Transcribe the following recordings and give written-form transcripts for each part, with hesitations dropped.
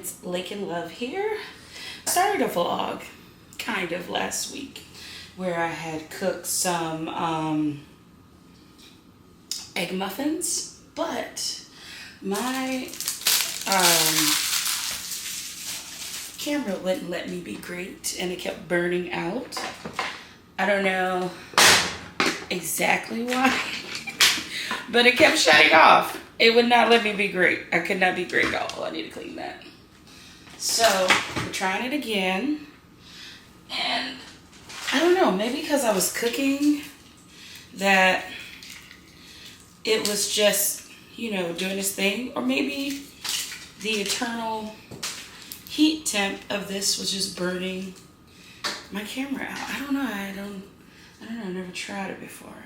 It's Lake and Love here. I started a vlog kind of last week where I had cooked some egg muffins, but my camera wouldn't let me be great and it kept burning out. I don't know exactly why, but it kept shutting off. It would not let me be great. I could not be great at all. I need to clean that. So we're trying it again. And I don't know, maybe because I was cooking that it was just, you know, doing this thing. Or maybe the eternal heat temp of this was just burning my camera out. I don't know. I don't know. I've never tried it before.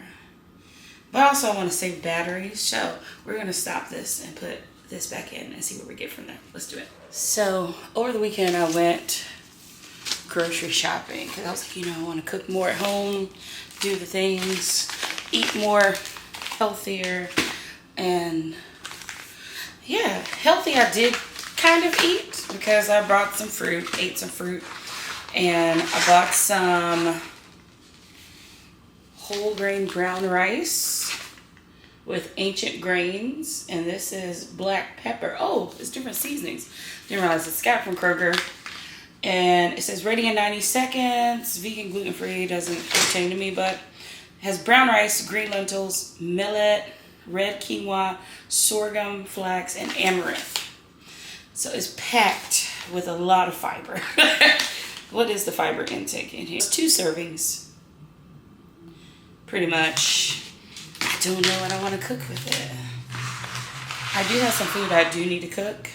But also I want to save batteries. So we're going to stop this and put this back in and see what we get from there. Let's do it. So over the weekend I went grocery shopping because I was like, you know, I want to cook more at home, do the things, eat more healthier. And yeah, healthy I did kind of eat because I brought some fruit, ate some fruit, and I bought some whole grain brown rice with ancient grains, and this is black pepper. Oh, it's different seasonings. Didn't realize it's got from Kroger. And it says ready in 90 seconds, vegan, gluten-free, doesn't pertain to me, but has brown rice, green lentils, millet, red quinoa, sorghum, flax, and amaranth. So it's packed with a lot of fiber. What is the fiber intake in here? It's 2 servings. Pretty much. I don't know what I want to cook with it. I do have some food I do need to cook.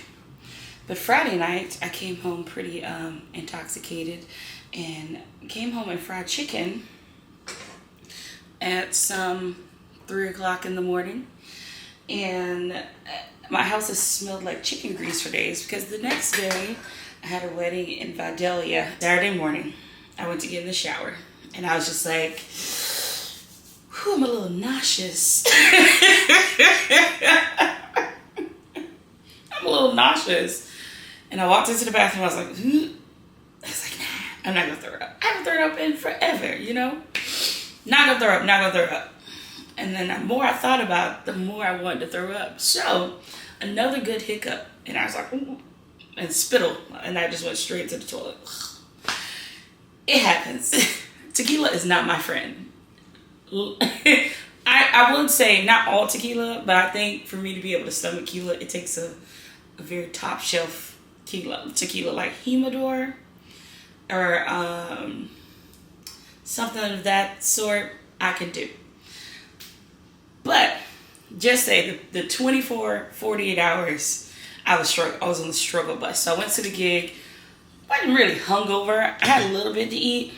But Friday night, I came home pretty intoxicated and came home and fried chicken at some 3 o'clock in the morning. And my house has smelled like chicken grease for days because the next day I had a wedding in Vidalia. Saturday morning, I went to get in the shower and I was just like, whew, I'm a little nauseous. I'm a little nauseous. And I walked into the bathroom, I was like, I was like, nah, I'm not gonna throw it up. I haven't thrown up in forever, you know? Not gonna throw up, not gonna throw up. And then the more I thought about it, the more I wanted to throw up. So, another good hiccup. And I was like, ooh, and spittle. And I just went straight to the toilet. It happens. Tequila is not my friend. I would say not all tequila, but I think for me to be able to stomach tequila, it takes a very top shelf tequila like Humidor or something of that sort I can do. But just say the 24, 48 hours I was on the struggle bus. So I went to the gig. I wasn't really hungover. I had a little bit to eat.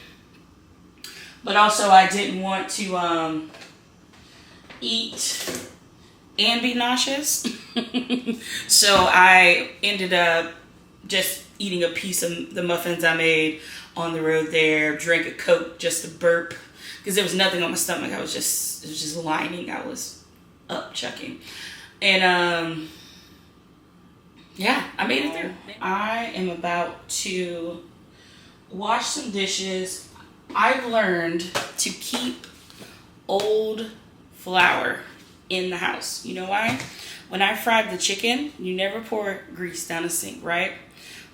But also I didn't want to eat and be nauseous. So I ended up just eating a piece of the muffins I made on the road there, drank a Coke just to burp because there was nothing on my stomach. It was just lining. I was up chucking. And yeah, I made it through. I am about to wash some dishes. I've learned to keep old flour in the house. You know why? When I fried the chicken, you never pour grease down the sink, right?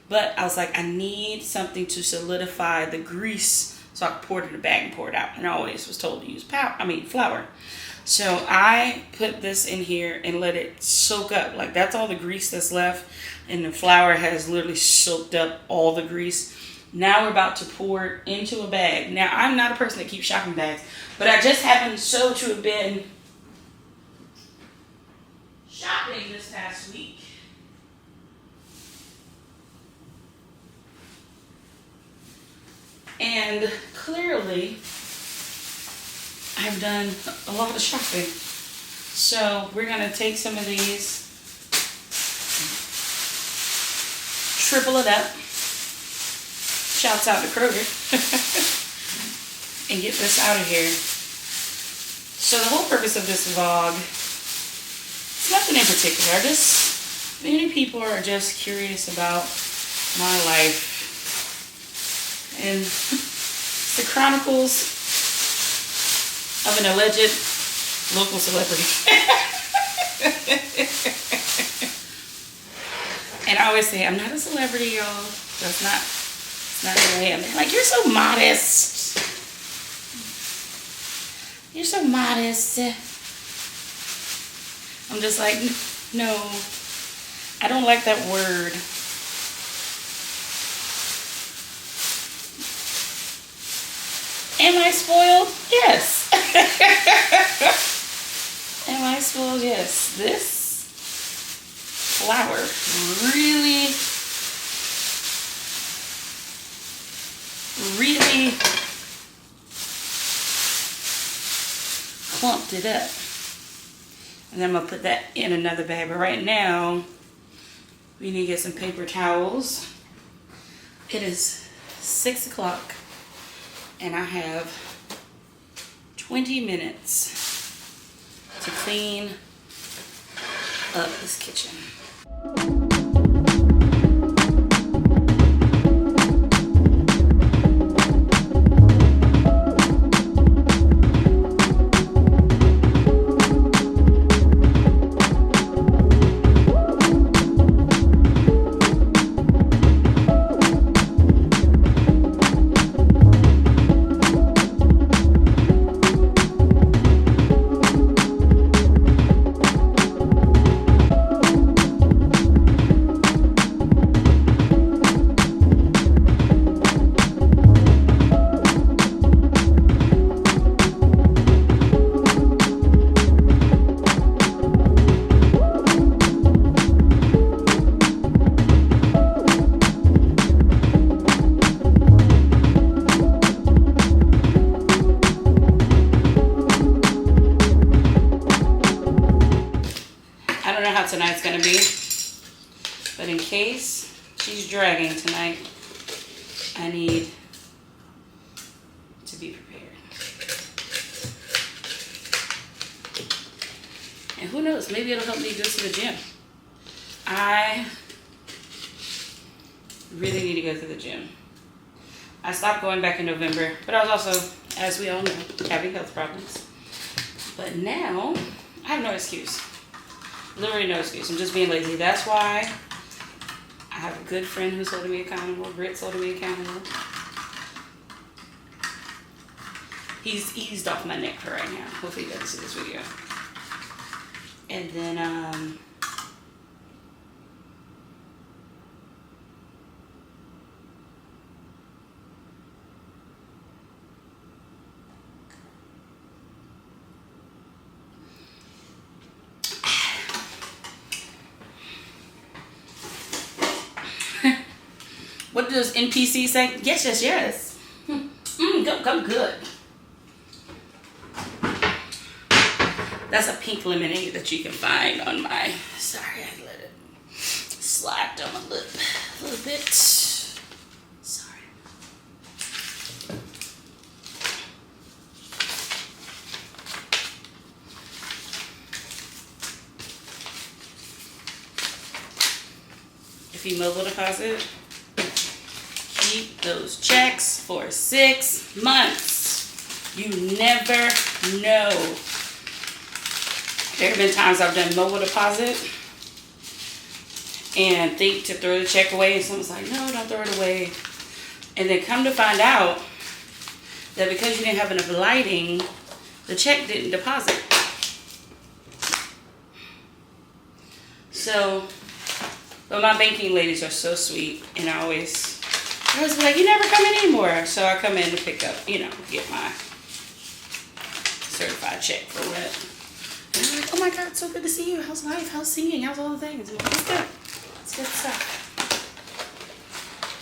But I was like, I need something to solidify the grease so I could pour it in a bag and pour it out. And I always was told to use flour. So I put this in here and let it soak up. Like that's all the grease that's left. And the flour has literally soaked up all the grease. Now we're about to pour it into a bag. Now I'm not a person that keeps shopping bags, but I just happened so to have been shopping this past week. And clearly, I've done a lot of shopping. So we're going to take some of these, triple it up. Shouts out to Kroger. And get this out of here. So the whole purpose of this vlog, it's nothing in particular. I just Many people are just curious about my life. And the chronicles of an alleged local celebrity. And I always say, I'm not a celebrity, y'all. It's not who I am. They're like, you're so modest. You're so modest. I'm just like, no, I don't like that word. Am I spoiled? Yes. Am I spoiled? Yes. This flour really clumped it up. And then I'm going to put that in another bag. But right now, we need to get some paper towels. It is 6 o'clock. And I have 20 minutes to clean up this kitchen. Tonight's gonna be, but in case she's dragging tonight, I need to be prepared. And who knows, maybe it'll help me go to the gym. I really need to go to the gym. I stopped going back in November, but I was also, as we all know, having health problems. But now I have no excuse. Literally no excuse. I'm just being lazy. That's why I have a good friend who's holding me accountable. Britt's holding me accountable. He's eased off my neck for right now. Hopefully he doesn't see this video. And then, what does NPC say? Yes, yes, yes. Go good. That's a pink lemonade that you can find on my, sorry, I let it slide down my lip a little bit. Sorry. If you mobile deposit, keep those checks for 6 months. You never know. There have been times I've done mobile deposit and think to throw the check away, and someone's like, no, don't throw it away. And then come to find out that because you didn't have enough lighting, the check didn't deposit. So, but my banking ladies are so sweet, and I was like, you never come in anymore. So I come in to pick up, get my certified check for what. And they're like, oh my God, it's so good to see you. How's life? How's singing? How's all the things? I'm like, it's good. It's good stuff.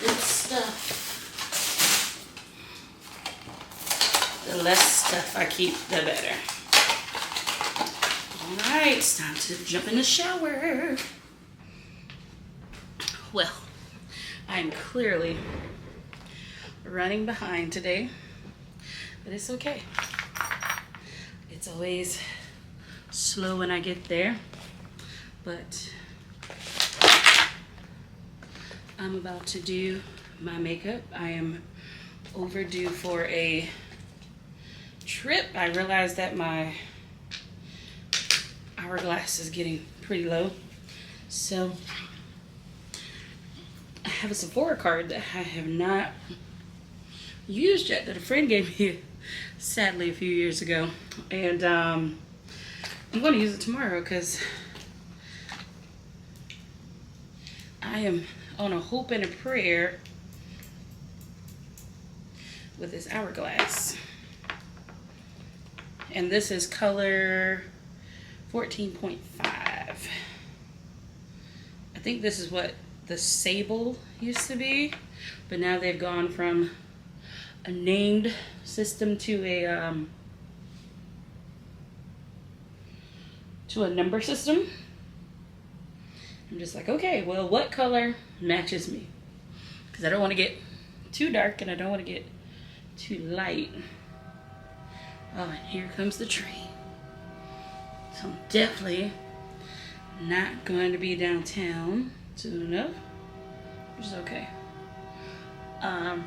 Good stuff. The less stuff I keep, the better. All right, it's time to jump in the shower. Well, I'm clearly running behind today, but it's okay. It's always slow when I get there, but I'm about to do my makeup. I am overdue for a trip. I realized that my hourglass is getting pretty low. So I have a Sephora card that I have not used yet that a friend gave me sadly a few years ago. And I'm going to use it tomorrow because I am on a hope and a prayer with this hourglass. And this is color 14.5. I think this is what the Sable used to be, but now they've gone from a named system to a number system. I'm just like, okay, well, what color matches me? Because I don't want to get too dark and I don't want to get too light. Oh, and here comes the train. So I'm definitely not going to be downtown soon enough, which is okay. If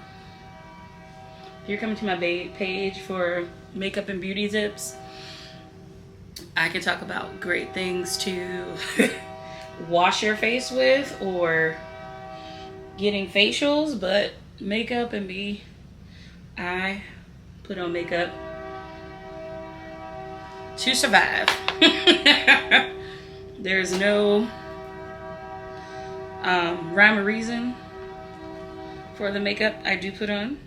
you're coming to my page for makeup and beauty tips, I can talk about great things to wash your face with or getting facials, but makeup and me, I put on makeup to survive. There's no rhyme or reason for the makeup I do put on.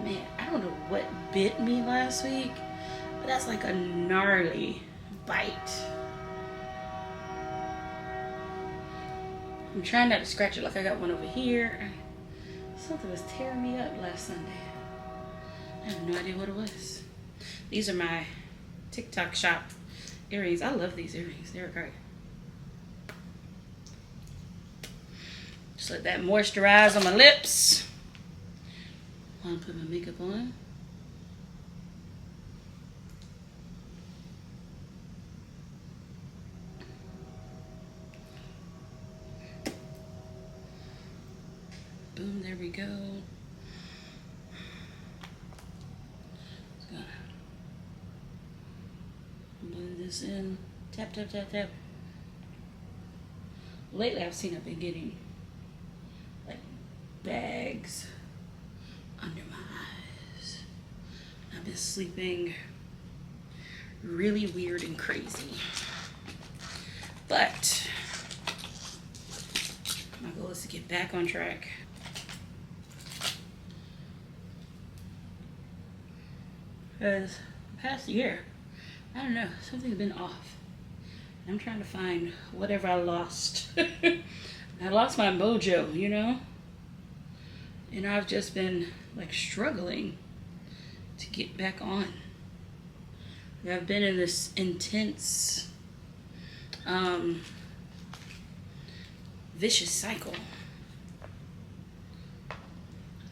Man, I don't know what bit me last week, but that's like a gnarly bite. I'm trying not to scratch it. Like I got one over here. Something was tearing me up last Sunday. I have no idea what it was. These are my TikTok shop earrings. I love these earrings. They're great. Just let that moisturize on my lips while I put my makeup on. Boom, there we go. Just gonna blend this in. Tap, tap, tap, tap. Lately I've seen I've been getting like bags under my eyes. I've been sleeping really weird and crazy. But my goal is to get back on track. Because the past year, I don't know, something's been off. I'm trying to find whatever I lost. I lost my mojo, you know? And I've just been like struggling to get back on. I've been in this intense, vicious cycle. I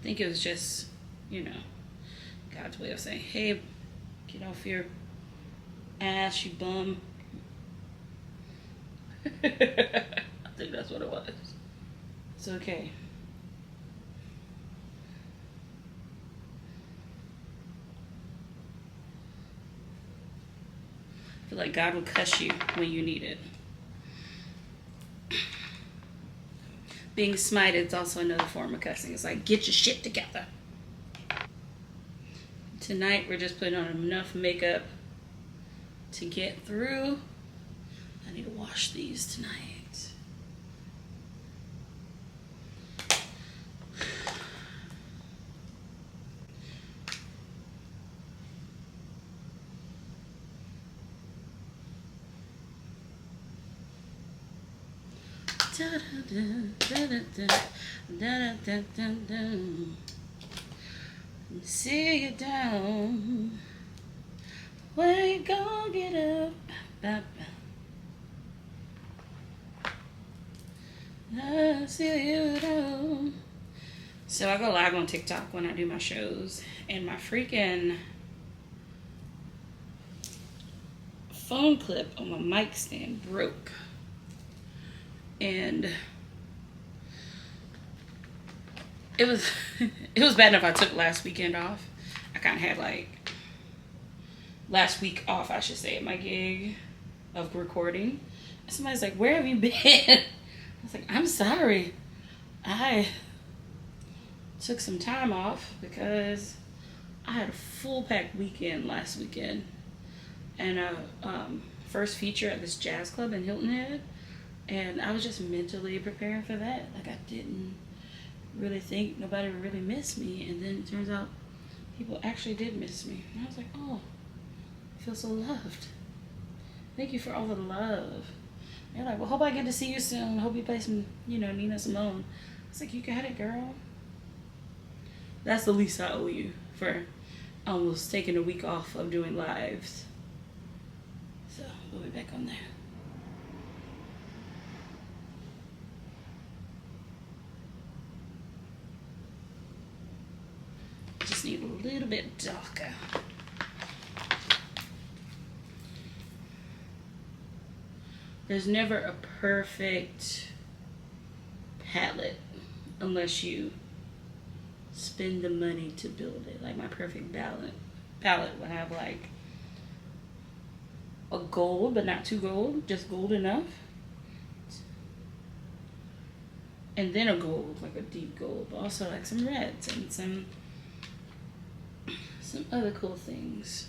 think it was just, you know, God's way of saying, hey, get off your ass, you bum. I think that's what it was. It's okay. I feel like God will cuss you when you need it. Being smited is also another form of cussing. It's like, get your shit together. Tonight, we're just putting on enough makeup to get through. I need to wash these tonight. See you down. Where you gonna get up? I see you down. So I go live on TikTok when I do my shows, and my freaking phone clip on my mic stand broke. And it was it was bad enough I took last weekend off. I kind of had like last week off, I should say, at my gig of recording. And somebody's like, "Where have you been?" I was like, "I'm sorry. I took some time off because I had a full packed weekend last weekend, and a first feature at this jazz club in Hilton Head, and I was just mentally preparing for that. Like, I didn't really think nobody would really miss me, and then it turns out people actually did miss me, and I was like, oh, I feel so loved. Thank you for all the love." They're like, "Well, hope I get to see you soon. Hope you play some, Nina Simone." I was like, "You got it, girl." That's the least I owe you for almost taking a week off of doing lives. So we'll be back on there. Just need a little bit darker. There's never a perfect palette unless you spend the money to build it. Like, my perfect palette would have like a gold, but not too gold, just gold enough. And then a gold, like a deep gold, but also like some reds and some other cool things.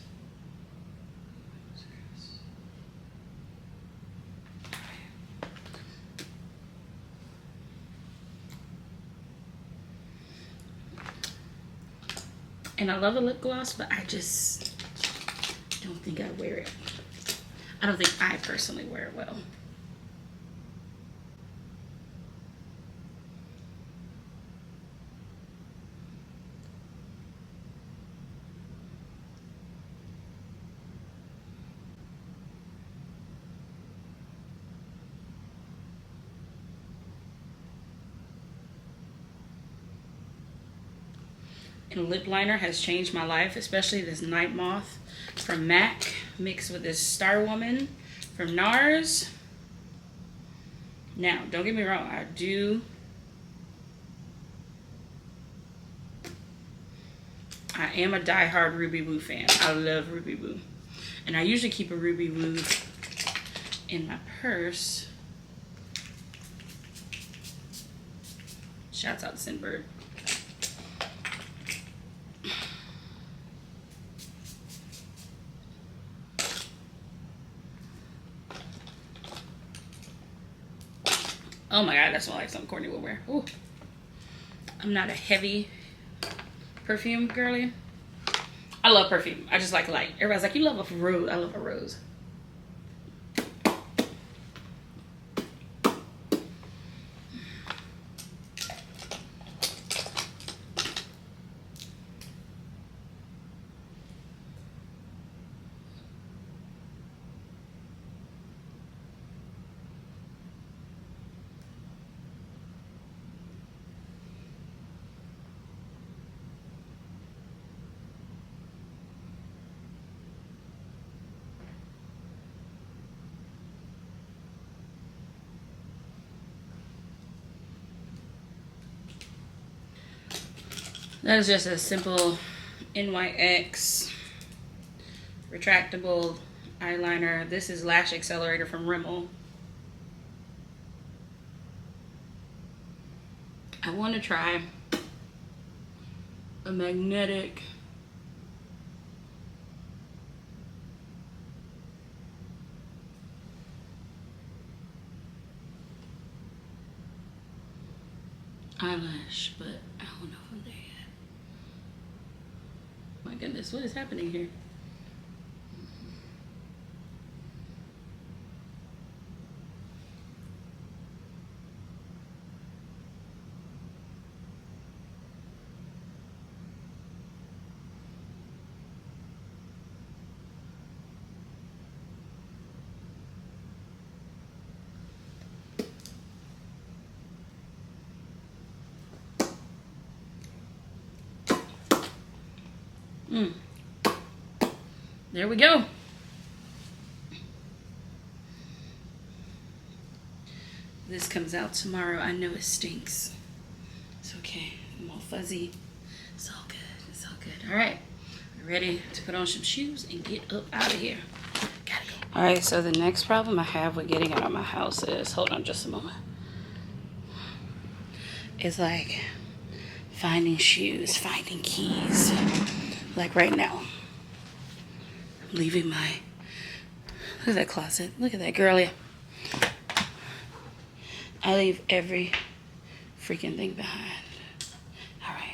And I love a lip gloss, but I just don't think I wear it. I don't think I personally wear it well. And lip liner has changed my life, especially this Night Moth from MAC mixed with this Star Woman from NARS. Now, don't get me wrong, I am a diehard Ruby Woo fan. I love Ruby Woo. And I usually keep a Ruby Woo in my purse. Shouts out to Sinbird. Oh my god, that smells like something Courtney would wear. Ooh. I'm not a heavy perfume girly. I love perfume. I just like light. Everybody's like, you love a rose. I love a rose. That is just a simple NYX retractable eyeliner. This is Lash Accelerator from Rimmel. I want to try a magnetic eyelash, but I don't know if I'm there yet. My goodness, what is happening here? There we go. This comes out tomorrow. I know it stinks. It's okay. I'm all fuzzy. It's all good. It's all good. All right. We're ready to put on some shoes and get up out of here. Gotta go. All right. So the next problem I have with getting out of my house is, hold on just a moment. It's like finding shoes, finding keys. Like right now. I'm leaving my, look at that closet. Look at that girlie. I leave every freaking thing behind. All right.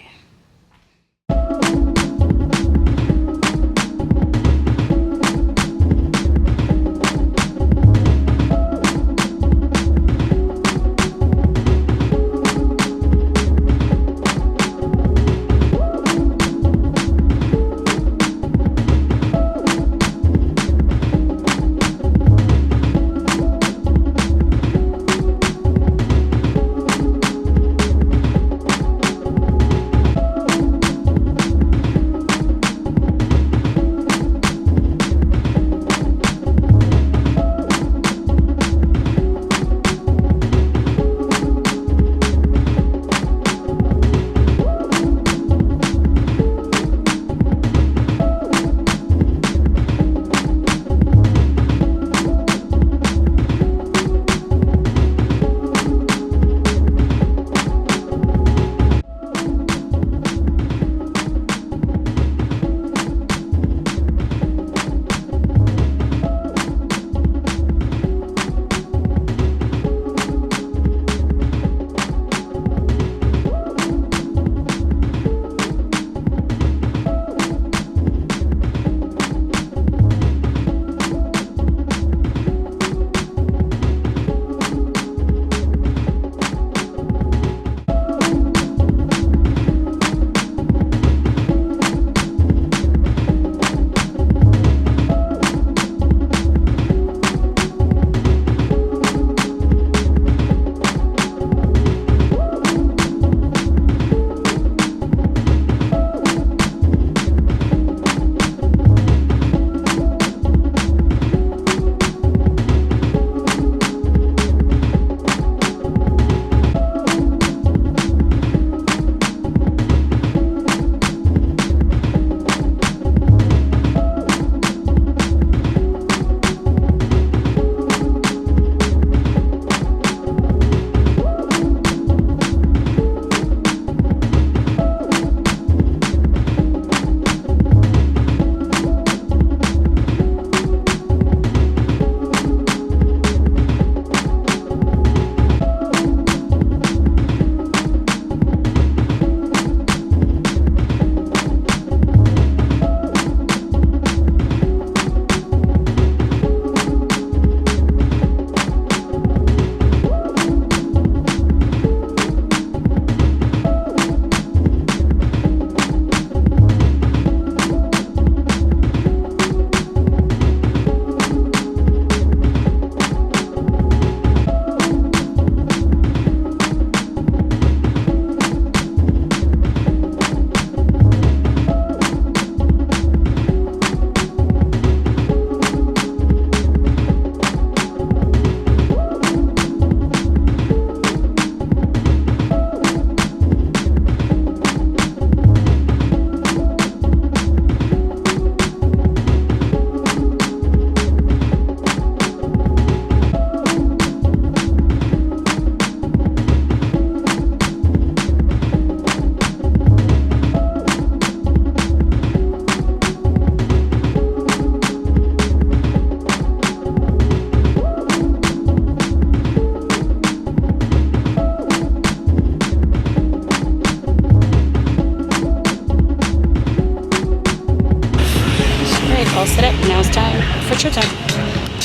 All set up. Now it's time for church time.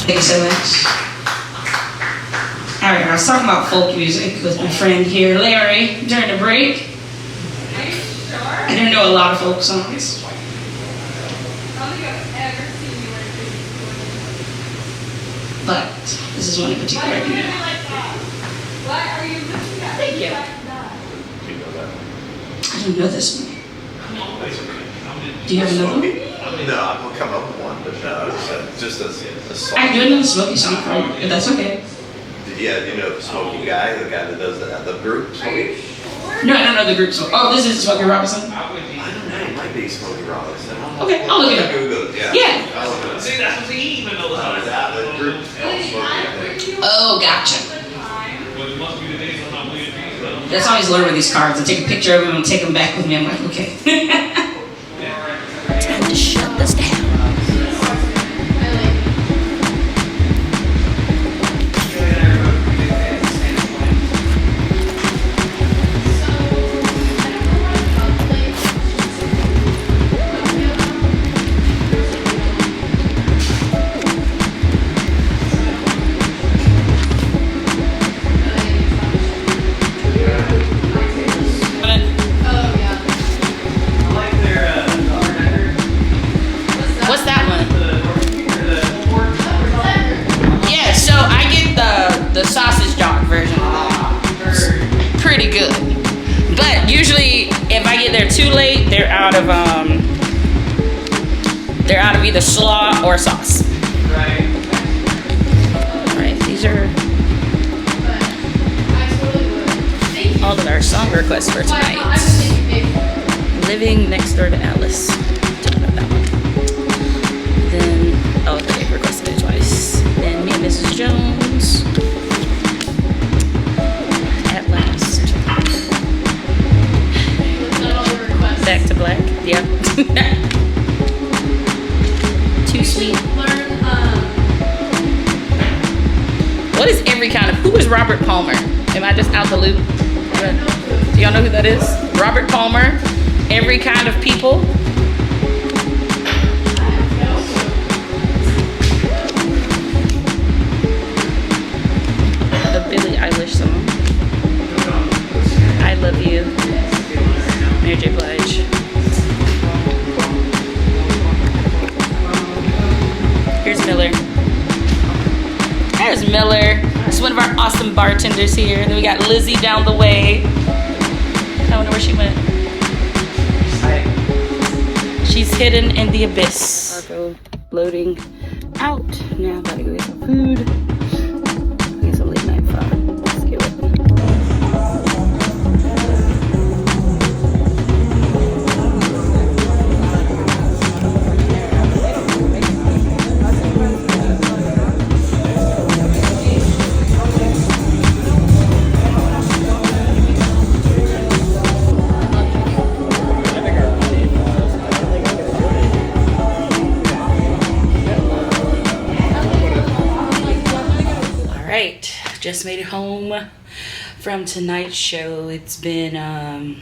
Thank you so much. All right, I was talking about folk music with my friend here, Larry, during the break. Are you sure? I don't know a lot of folk songs. I don't think I've ever seen you wear this. But this is one in particular. Why are you doing like that? What are you looking at? Thank you. Like that? I don't know this one. Do you have another one? No, I'm gonna come up with one, but no, it's just a song. I do another Smokey song for you, if that's okay. Yeah, you know the Smokey guy, the guy that does the group Smokey. No, I don't know the group song. Oh, this is Smokey Robinson? I don't know, it might be Smokey Robinson. Okay, I'll look it up. Google it, yeah. Yeah. I'll look it up. See, that's what he even knows. That the group called Smokey, I think. Oh, gotcha. Well, it must be the days when I'm weird people. That's how I always learn with these cards. I take a picture of them and take them back with me. I'm like, okay. Time to shut this down. What's that one? Yeah, so I get the sausage dog version. It's pretty good. But usually if I get there too late, they're out of either slaw or sauce. Alright, these are all of our song requests for tonight. Living Next Door to Alice. Don't know that one. Then, oh, they requested it twice. Then me and Mrs. Jones. At last. Back to black. Yep. Too sweet. What is every kind of? Who is Robert Palmer? Am I just out the loop? Do y'all know who that is? Robert Palmer. Every kind of people. The Billie Eilish song. I Love You. Mary J. Blige. Here's Miller. There's Miller. It's one of our awesome bartenders here. And then we got Lizzie down the way. I wonder where she went. She's hidden in the abyss. Arco loading out. Now I'm about to go get some food. Get some late night fun. Let's get it. Just made it home from tonight's show. It's been a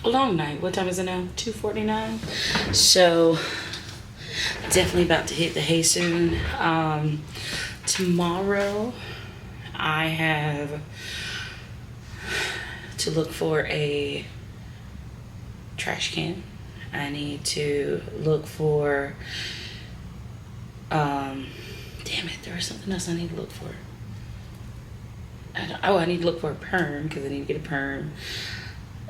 long night. What time is it now? 2:49. So definitely about to hit the hay soon. Tomorrow I have to look for a trash can. I need to look for damn it, there was something else I need to look for. I need to look for a perm because I need to get a perm.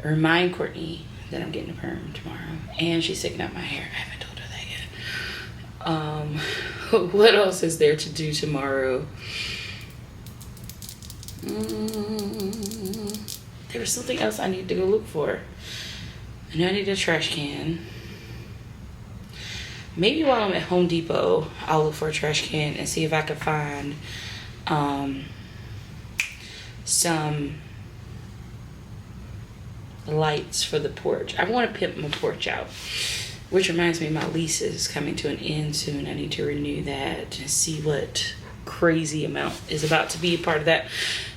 Remind Courtney that I'm getting a perm tomorrow. And she's taking out my hair. I haven't told her that yet. What else is there to do tomorrow? There was something else I need to go look for. I know I need a trash can. Maybe while I'm at Home Depot, I'll look for a trash can and see if I can find some lights for the porch. I want to pimp my porch out, which reminds me my lease is coming to an end soon. I need to renew that and see what crazy amount is about to be a part of that.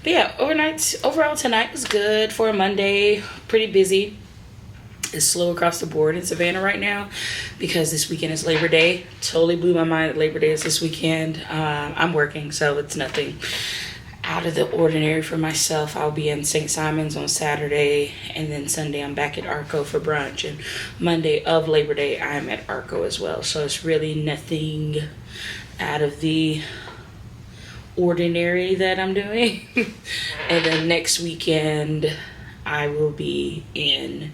But yeah, overall tonight was good for a Monday. Pretty busy. It's slow across the board in Savannah right now because this weekend is Labor Day. Totally blew my mind that Labor Day is this weekend. I'm working, so it's nothing out of the ordinary for myself. I'll be in St. Simon's on Saturday, and then Sunday I'm back at Arco for brunch, and Monday of Labor Day I'm at Arco as well. So it's really nothing out of the ordinary that I'm doing. And then next weekend I will be in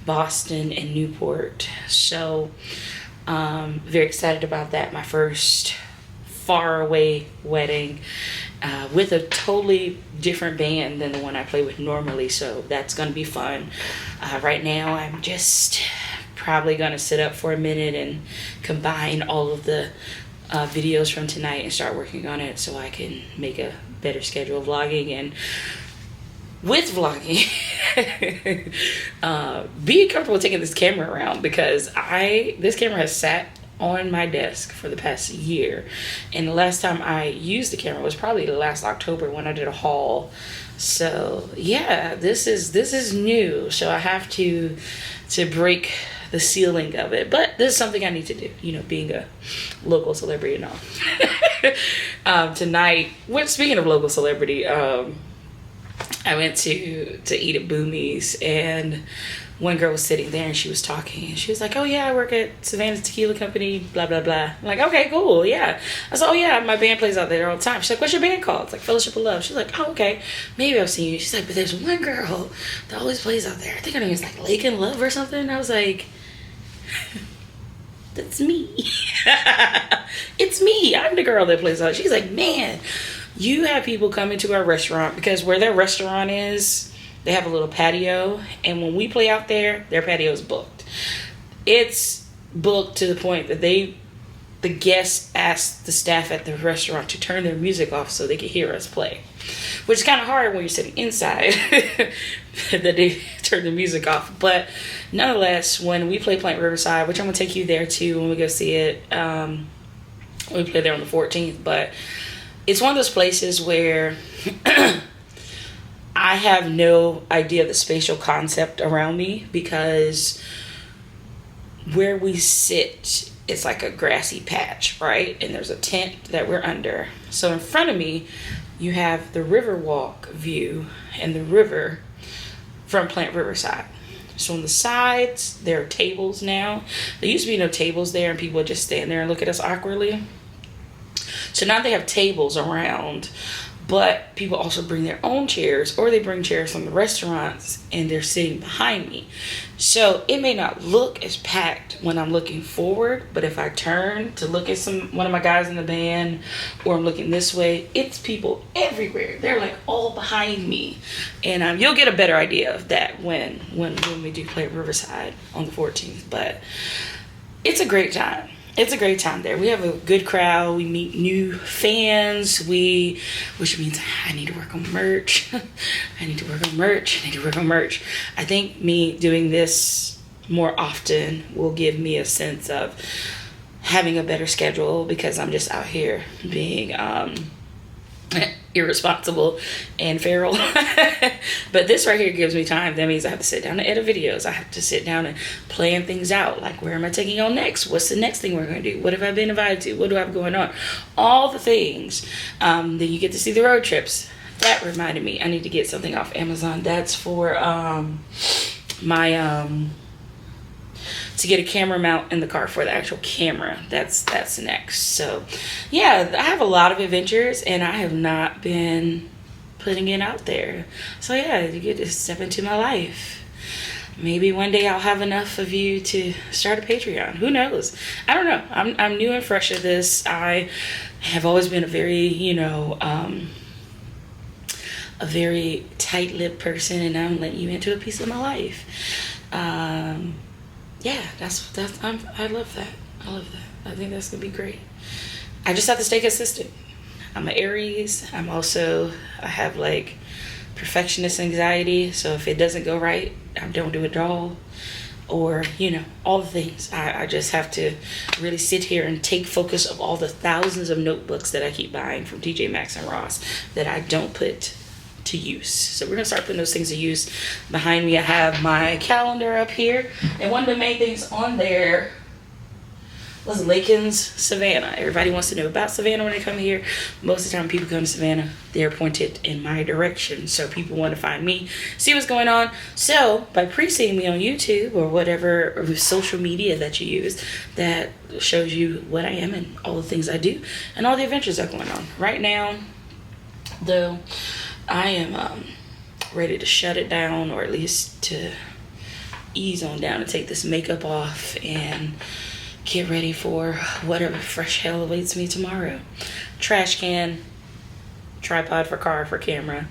Boston and Newport. So Very excited about that. My first far away wedding with a totally different band than the one I play with normally, so that's gonna be fun. Right now I'm just probably gonna sit up for a minute and combine all of the videos from tonight and start working on it so I can make a better schedule of vlogging. And with vlogging, being comfortable taking this camera around, because this camera has sat on my desk for the past year, and the last time I used the camera was probably last October when I did a haul. So yeah, this is new, so I have to break the ceiling of it, but this is something I need to do, you know, being a local celebrity and all. Tonight, speaking of local celebrity, I went to eat at Boomie's, and one girl was sitting there and she was talking, and she was like, oh yeah, I work at Savannah's Tequila Company, blah blah blah. I'm like, okay, cool, yeah. I said, oh yeah, my band plays out there all the time. She's like, what's your band called? It's like Fellowship of Love. She's like, oh okay, maybe I've seen you. She's like, but there's one girl that always plays out there, I think her name is like Lake and Love or something. And I was like, that's me. It's me, I'm the girl that plays out. She's like, man, you have people come into our restaurant, because where their restaurant is, they have a little patio, and when we play out there, their patio is booked. It's booked to the point that the guests ask the staff at the restaurant to turn their music off so they can hear us play, which is kind of hard when you're sitting inside that they turn the music off. But nonetheless, when we play Plant Riverside, which I'm gonna take you there too when we go see it, we play there on the 14th, but it's one of those places where I have no idea the spatial concept around me, because where we sit, it's like a grassy patch, right? And there's a tent that we're under. So in front of me, you have the Riverwalk view and the river from Plant Riverside. So on the sides, there are tables now. There used to be no tables there, and people would just stand there and look at us awkwardly. So now they have tables around, but people also bring their own chairs, or they bring chairs from the restaurants, and they're sitting behind me. So it may not look as packed when I'm looking forward, but if I turn to look at one of my guys in the band, or I'm looking this way, it's people everywhere. They're like all behind me. And you'll get a better idea of that when we do play Riverside on the 14th. But it's a great time. It's a great time there. We have a good crowd. We meet new fans. Which means I need to work on merch. I need to work on merch. I think me doing this more often will give me a sense of having a better schedule, because I'm just out here being irresponsible and feral. But this right here gives me time. That means I have to sit down and edit videos. I have to sit down and plan things out, like where am I taking on next, what's the next thing we're going to do, what have I been invited to, what do I have going on, all the things. Then you get to see the road trips. That reminded me, I need to get something off Amazon. That's for to get a camera mount in the car for the actual camera. That's next. So yeah, I have a lot of adventures, and I have not been putting it out there. So yeah, you get to step into my life. Maybe one day I'll have enough of you to start a Patreon. Who knows? I don't know. I'm new and fresh at this. I have always been a very, a very tight-lipped person, and I'm letting you into a piece of my life. Yeah, I love that. I think that's gonna be great. I just have to stay consistent. I'm an Aries. I have like perfectionist anxiety. So if it doesn't go right, I don't do it at all. Or, all the things. I just have to really sit here and take focus of all the thousands of notebooks that I keep buying from TJ Maxx and Ross that I don't put to use. So we're gonna start putting those things to use. Behind me I have my calendar up here, and one of the main things on there was Lakins Savannah. Everybody wants to know about Savannah when they come here. Most of the time people come to Savannah, they're pointed in my direction, so people want to find me, see what's going on. So by pre-seeing me on YouTube or whatever social media that you use, that shows you what I am and all the things I do and all the adventures that are going on. Right now though, I am ready to shut it down, or at least to ease on down and take this makeup off and get ready for whatever fresh hell awaits me tomorrow. Trash can, tripod for car, for camera.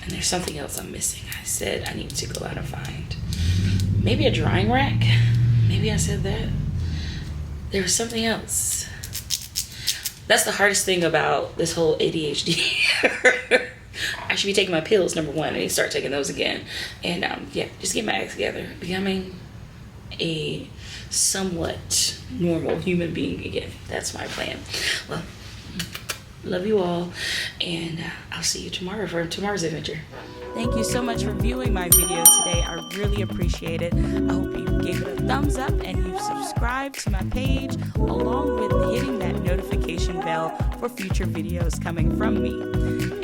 And there's something else I'm missing. I said I need to go out and find. Maybe a drying rack. Maybe I said that. There was something else. That's the hardest thing about this whole ADHD. I should be taking my pills, number one. I need to start taking those again. And yeah, just get my act together. Becoming a somewhat normal human being again. That's my plan. Well, love you all. And I'll see you tomorrow for tomorrow's adventure. Thank you so much for viewing my video today. I really appreciate it. I hope you gave it a thumbs up and you've subscribed to my page, along with hitting that notification bell for future videos coming from me.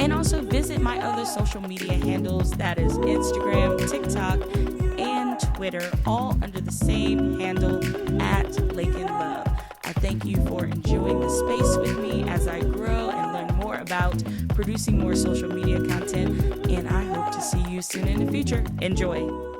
And also visit my other social media handles, that is Instagram, TikTok, and Twitter, all under the same handle at Lake in Love. I thank you for enjoying the space with me as I grow and learn more about producing more social media content, and I hope to see you soon in the future. Enjoy.